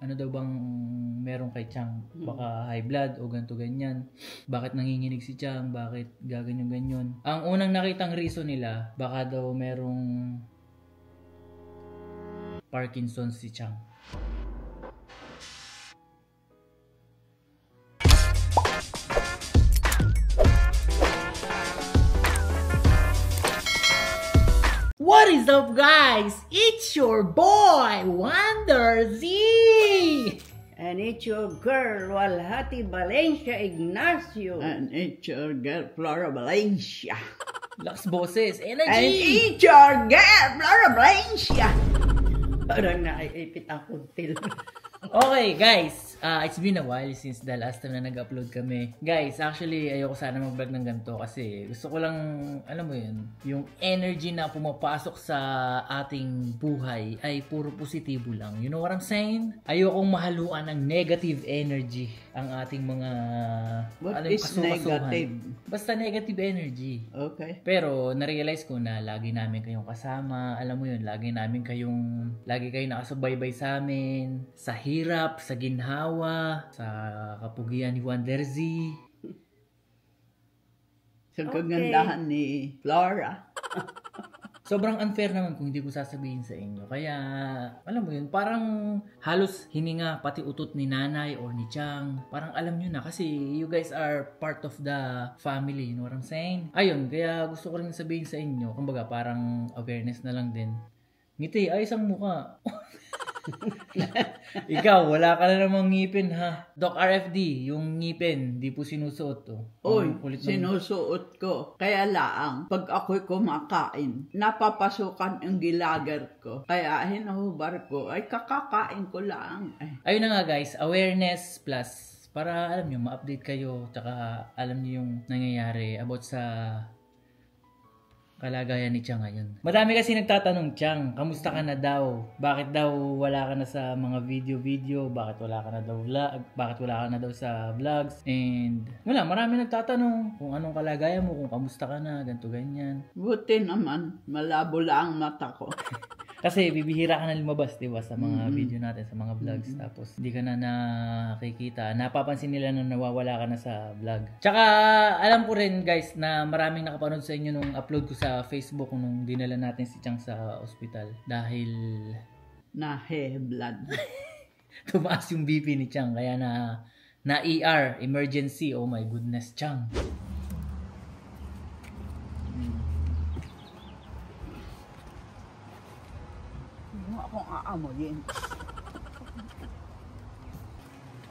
ano daw bang meron kay Chang? Baka high blood o ganito ganyan. Bakit nanginginig si Chang? Bakit gaganyan-ganyan? Ang unang nakitang reason nila, baka daw merong Parkinson's si Chang. What is up, guys? It's your boy, Wonder Z! And it's your girl, Walhati Valencia Ignacio. And it's your girl, Flora Valencia. Lakas boses, energy! And it's your girl, Flora Valencia. Parang naiipit ang kuntil. Okay, guys. It's been a while since the last time na nag-upload kami. Guys, actually, ayoko sana mag-vlog ng ganito kasi gusto ko lang, alam mo yun, yung energy na pumapasok sa ating buhay ay puro positibo lang. You know what I'm saying? Ayokong mahaluan ng negative energy ang ating mga What is negative? Basta negative energy. Okay. Pero na-realize ko na lagi namin kayong kasama. Alam mo yun, lagi kayo nakasubaybay sa amin, sa hirap, sa ginhawa, sa kapugian ni Wonder Z. Sa kagandahan ni Flora. Sobrang unfair naman kung hindi ko sasabihin sa inyo. Kaya, alam mo yun, parang halos hininga pati utot ni nanay or ni Chang. Parang alam nyo na kasi you guys are part of the family. You know what I'm saying? Ayun, kaya gusto ko rin sabihin sa inyo. Kumbaga, parang awareness na lang din. Ngiti, ayos ang mukha. Ikaw, wala ka na namang ngipin ha. Doc RFD, yung ngipin, di po sinusuot to. Uy, sinusuot ko. Kaya laang, pag ako'y kumakain, napapasukan ang gilager ko. Kaya hinuhubar ko, ay kakakain ko lang. Ayun na nga guys, awareness plus para alam nyo, ma-update kayo, tsaka alam nyo yung nangyayari about sa kalagayan ni Chang ngayon. Madami kasi nagtatanong, Chang, kamusta ka na daw? Bakit daw wala ka na sa mga video? Bakit wala ka na daw vlog? Bakit wala ka na daw sa vlogs? And wala, marami nagtatanong kung anong kalagayan mo, kung kamusta ka na, ganito ganyan. Buti naman, malabo lang ang mata ko. Kasi bibihira ka na lumabas, di ba, sa mga video natin, sa mga vlogs. Tapos hindi ka na nakikita. Napapansin nila na nawawala ka na sa vlog. Tsaka alam ko rin guys na maraming nakapanood sa inyo nung upload ko sa Facebook nung dinala natin si Chang sa ospital. Dahil blood. tumaas yung BP ni Chang. Kaya na ER, emergency. Oh my goodness, Chang. Akong aamoyin.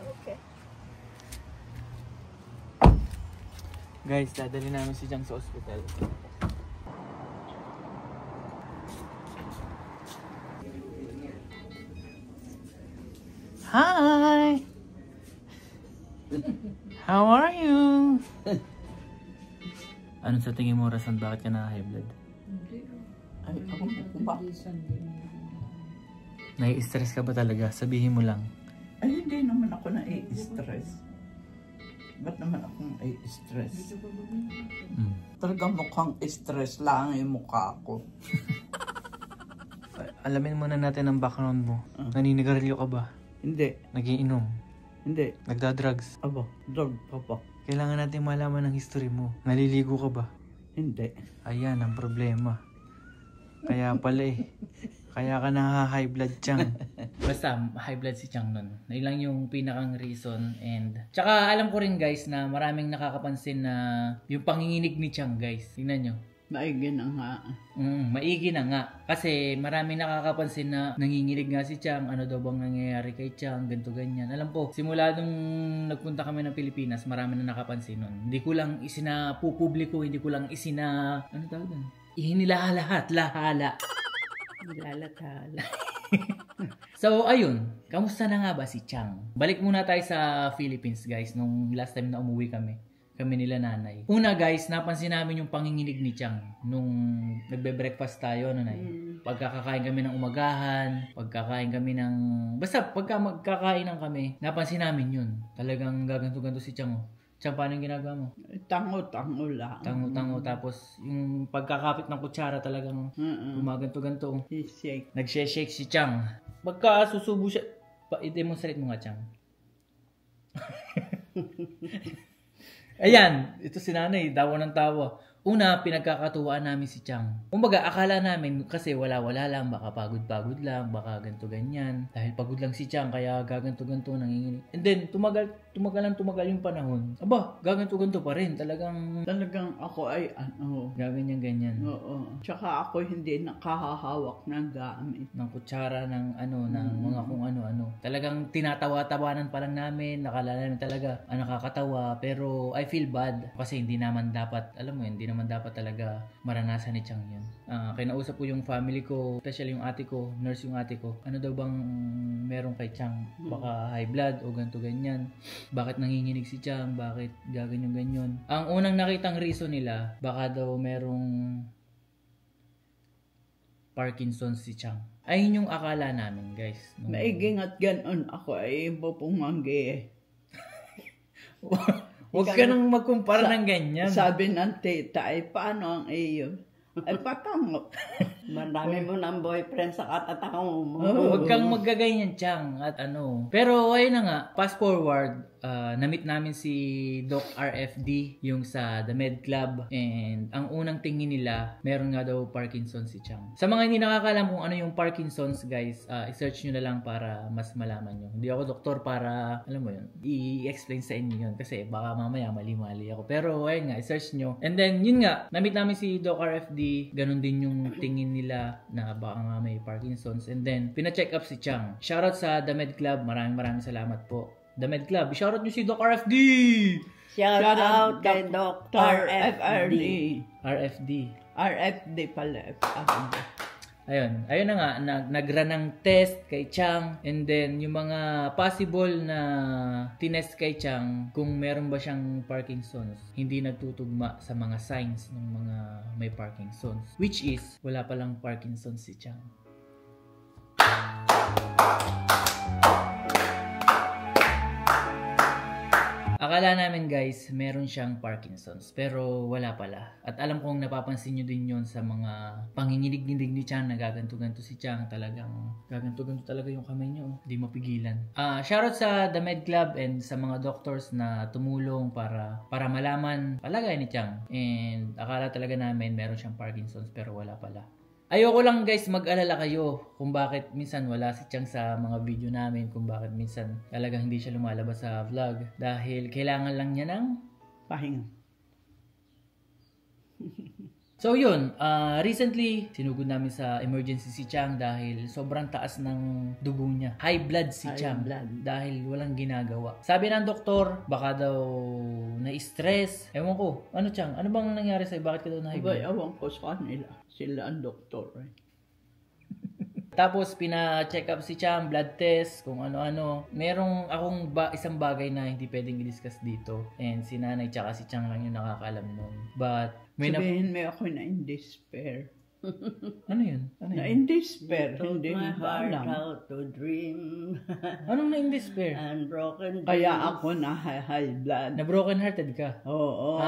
Okay. Guys, dadali namin si Chang sa ospital. Hi! How are you? Ano sa tingin mo rason bakit ka na high blood? Ay, ako ba? Nai-stress ka ba talaga? Sabihin mo lang. Ay, hindi naman ako na-i-stress. Ba't naman ako na-i-stress? Talagang mukhang stress lang yung mukha ko. Alamin muna natin ang background mo. Naninigarilyo ka ba? Hindi. Nagiinom? Hindi. Nagda-drugs? Aba, drug pa pa. Kailangan natin malaman ang history mo. Naliligo ka ba? Hindi. Ayan ang problema. Kaya pala Kaya ka na high blood, Chang. Basta high blood si Chang nun. Na lang yung pinakang reason. And tsaka alam ko rin guys na maraming nakakapansin na yung panginginig ni Chang guys. Tingnan nyo. Maigi na nga. Maigi na nga. Kasi maraming nakakapansin na nanginginig nga si Chang. Ano daw bang nangyayari kay Chang? Ganto ganyan. Alam po, simula nung nagpunta kami ng Pilipinas, marami na nakapansin nun. Hindi ko lang isinapupubliko, hindi ko lang ano tawag doon? Ihinilahala. Lalathala. So, ayun. Kamusta na nga ba si Chang? Balik muna tayo sa Philippines, guys. Nung last time na umuwi kami nila nanay. Una, guys, napansin namin yung panginginig ni Chang nung nagbe-breakfast tayo, Nay. Pagkakakain kami ng umagahan, pagkakain kami ng... Basta, pagka magkakainan kami, napansin namin yun. Talagang gaganto-ganto si Chang, oh. Chang, paano yung ginagawa mo? Tango-tango lang. Tango-tango. Tapos, yung pagkakapit ng kutsara talagang gumaganto-ganto. Shake. Nag-shake si Chang. Pagka susubo siya, I-demonstrate mo nga, Chang. Ayan, ito si nanay, tawa ng tawa. Una, pinagkakatuwaan namin si Chang. Kumbaga, akala namin kasi wala-wala lang, baka pagod-pagod lang, baka ganto-ganyan. Dahil pagod lang si Chang, kaya gaganto-ganto nanginginig. And then, tumagal yung panahon. Aba, gaganto-ganto pa rin. Talagang Ako ay gaganyan-ganyan. Oo. Tsaka ako hindi nakahahawak ng gamit. Ng kutsara, ng mga kung ano-ano. Talagang tinatawa-tawanan pa lang namin. Nakala namin talaga, nakakatawa. Pero I feel bad. Kasi hindi naman dapat, alam mo, hindi naman dapat talaga maranasan ni Chang yun. Kinausap ko yung family ko, especially yung ate ko, nurse yung ate ko. Ano daw bang meron kay Chang? Baka high blood o ganto-ganyan. Bakit nanginginig si Chang? Bakit gaganyan-ganyan? Ang unang nakitang reason nila, baka daw merong Parkinson's si Chang. Ayun yung akala namin, guys. Maiging at ganon ako ay pupumanggi. Huwag ka nang magkumpara ng ganyan. Sabi ng tita ay paano ang iyo? Ay patango. Marami mo ng boyfriend sa katatango mo. Huwag kang magaganyan, Chang. At Pero ayun na nga, fast forward, na-meet namin si Doc RFD, yung sa The Med Club. And ang unang tingin nila, meron nga daw Parkinson's si Chang. Sa mga hindi nakakalam kung ano yung Parkinson's, guys, i-search nyo na lang para mas malaman nyo. Hindi ako doktor para, alam mo yun, i-explain sa inyo yun. Kasi baka mamaya mali-mali ako. Pero ayun nga, i-search nyo. And then, yun nga, na-meet namin si Doc RFD. Ganun din yung tingin nila na baka nga may Parkinson's. And then, pina-check up si Chang. Shoutout sa The Med Club. Maraming salamat po. The Med Club. Shoutout nyo si Doc RFD! Shout out kay Dr. FRD. RFD pala. Ayun na nga, nag-run ng test kay Chang, and then yung mga possible na tinest kay Chang kung meron ba siyang Parkinson's, hindi nagtutugma sa mga signs ng mga may Parkinson's, which is wala palang Parkinson's si Chang. Akala namin, guys, meron siyang Parkinson's, pero wala pala. At alam kong napapansin nyo din yon sa mga panginginig-nginig ni Chang, nagaganto-ganto si Chang, talagang gaganto-ganto talaga yung kamay nyo, hindi mapigilan. Shoutout sa The Med Club and sa mga doctors na tumulong para malaman palagay ni Chang. And akala talaga namin meron siyang Parkinson's, pero wala pala. Ayoko lang, guys, mag-alala kayo kung bakit minsan wala si Chang sa mga video namin, kung bakit minsan talagang hindi siya lumalabas sa vlog. Dahil kailangan lang niya ng Pahinga. So yun, recently, sinugod namin sa emergency si Chang dahil sobrang taas ng dugo niya. High blood si Chang dahil walang ginagawa. Sabi ng doktor, baka daw na-stress. Ewan ko, ano Chang, ano bang nangyari sa'yo? Bakit ka daw na high blood? Ewan ko sa kanila. Sila ang doktor. Tapos, pina-check up si Chang, blood test, kung ano-ano. Merong akong isang bagay na hindi pwedeng i-discuss dito. And si nanay tsaka si Chang lang yung nakakaalam nun. But, sabihin mo ako na in despair. Ano yun? Na in despair. Told Hindi my mo heart alam. how to dream. Anong na in despair? And broken dreams. Kaya ako na high blood. Na broken hearted ka? Oo.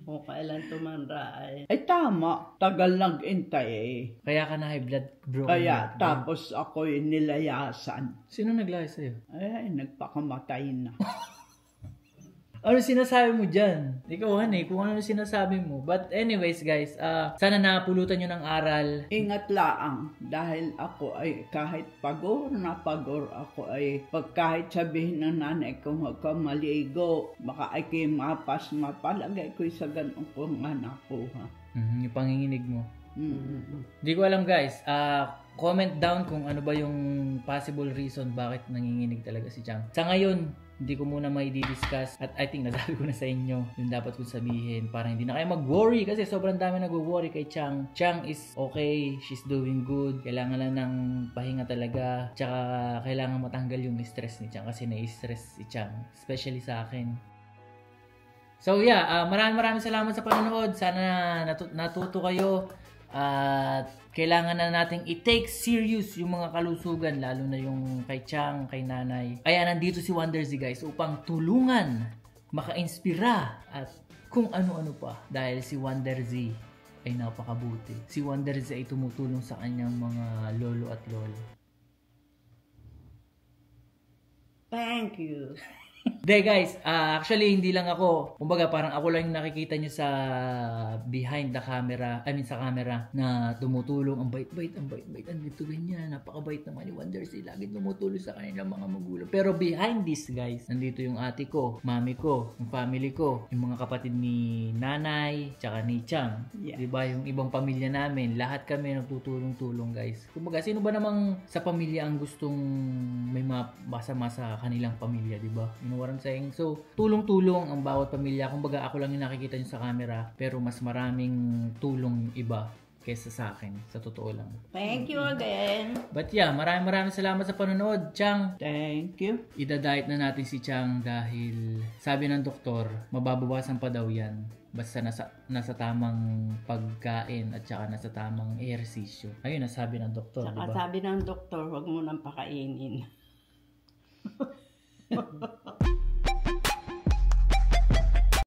Kung kailan tumanda ay. Ay tama. Tagal lang intay eh. Kaya ka na high blood, broken Kaya hearted. tapos ako'y nilayasan. Sino naglayas sa'yo? Ay, nagpakamatay na. Ano sinasabi mo dyan? Ikaw, kung ano sinasabi mo. But anyways, guys, sana napulutan nyo ng aral. Ingat laang dahil ako ay kahit pagor na pagor ako ay kahit sabihin ng nanay ko huwag ka maligo, baka ay kayo mapalagay ko sa ganun kong anak ko. Yung panginginig mo. Mm-hmm. Hindi ko alam, guys. Comment down kung ano ba yung possible reason bakit nanginginig talaga si Chang. Sa ngayon, hindi ko muna may di-discuss at I think nasabi ko na sa inyo yung dapat kong sabihin para hindi na kayo mag-worry kasi sobrang dami nag-worry kay Chang. Chang is okay, she's doing good, kailangan lang ng pahinga talaga, tsaka kailangan matanggal yung stress ni Chang kasi na-stress si Chang, especially sa akin. So yeah, maraming salamat sa panonood. Sana natuto kayo at kailangan na nating i-take serious yung mga kalusugan, lalo na yung kay Chang, kay nanay. Kaya nandito si Wonder Z, guys, upang tulungan, maka-inspira, at kung ano-ano pa. Dahil si Wonder Z ay napakabuti. Si Wonder Z ay tumutulong sa kanyang mga lolo at lolo. Thank you. De guys, actually hindi lang ako. Kumbaga parang ako lang yung nakikita nyo sa behind the camera, sa camera na tumutulong. Ang bait-bait, andito ganyan. Napakabait naman ni Wondersy. Lagi tumutulong sa kanilang mga magulang. Pero behind this guys, nandito yung ate ko, mami ko, yung family ko, yung mga kapatid ni nanay, tsaka ni Chang. Yeah. Diba? Yung ibang pamilya namin, lahat kami nagtutulong-tulong guys. Kumbaga, sino ba namang sa pamilya ang gustong may mga masama sa kanilang pamilya, diba? You know what I'm saying? So, tulong-tulong ang bawat pamilya. Kumbaga, ako lang yung nakikita nyo sa camera, pero mas maraming tulong iba kaysa sa akin. Sa totoo lang. Thank you again. But yeah, maraming salamat sa panonood. Chang, Thank you. ida-diet na natin si Chang dahil sabi ng doktor, mababawasan pa daw yan. Basta nasa tamang pagkain at saka nasa tamang ehersisyo. Ayun, nasabi ng doktor, Saka diba? sabi ng doktor, huwag mo nang pakainin.